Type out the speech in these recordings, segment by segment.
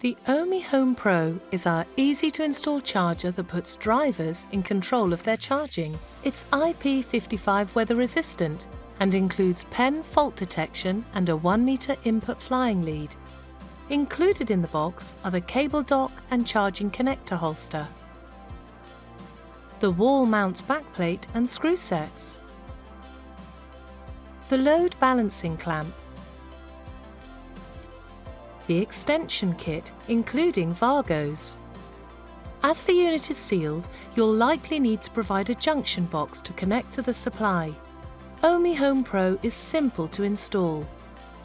The Ohmie Home Pro is our easy-to-install charger that puts drivers in control of their charging. It's IP55 weather resistant and includes PEN fault detection and a 1-meter input flying lead. Included in the box are the cable dock and charging connector holster, the wall mount backplate and screw sets, the load balancing clamp, the extension kit, including Vargos. As the unit is sealed, you'll likely need to provide a junction box to connect to the supply. Ohmie Home Pro is simple to install.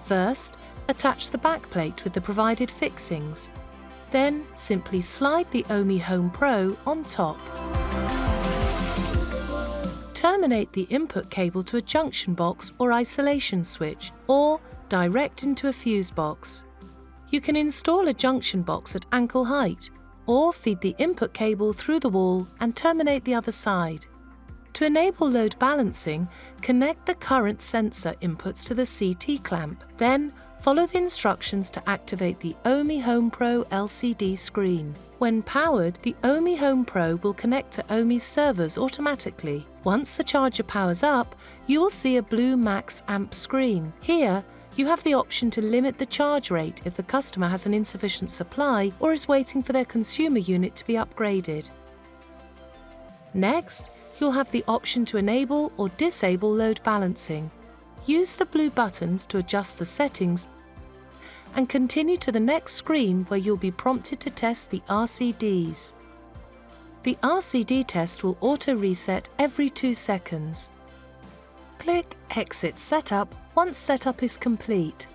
First, attach the backplate with the provided fixings. Then, simply slide the Ohmie Home Pro on top. Terminate the input cable to a junction box or isolation switch, or direct into a fuse box. You can install a junction box at ankle height, or feed the input cable through the wall and terminate the other side. To enable load balancing, connect the current sensor inputs to the CT clamp. Then, follow the instructions to activate the Ohmie Home Pro LCD screen. When powered, the Ohmie Home Pro will connect to Ohmie's servers automatically. Once the charger powers up, you will see a blue max amp screen. Here, you have the option to limit the charge rate if the customer has an insufficient supply or is waiting for their consumer unit to be upgraded. Next, you'll have the option to enable or disable load balancing. Use the blue buttons to adjust the settings and continue to the next screen where you'll be prompted to test the RCDs. The RCD test will auto-reset every 2 seconds. Click Exit Setup once setup is complete.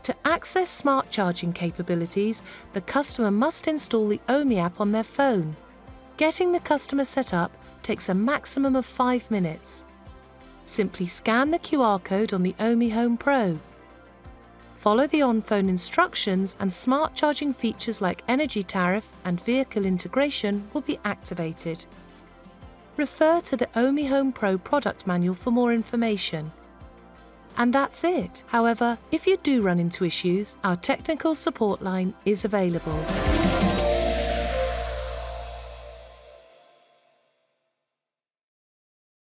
To access smart charging capabilities, the customer must install the Ohmie app on their phone. Getting the customer set up takes a maximum of 5 minutes. Simply scan the QR code on the Ohmie Home Pro. Follow the on-phone instructions and smart charging features like energy tariff and vehicle integration will be activated. Refer to the Ohmie Home Pro product manual for more information. And that's it. However, if you do run into issues, our technical support line is available.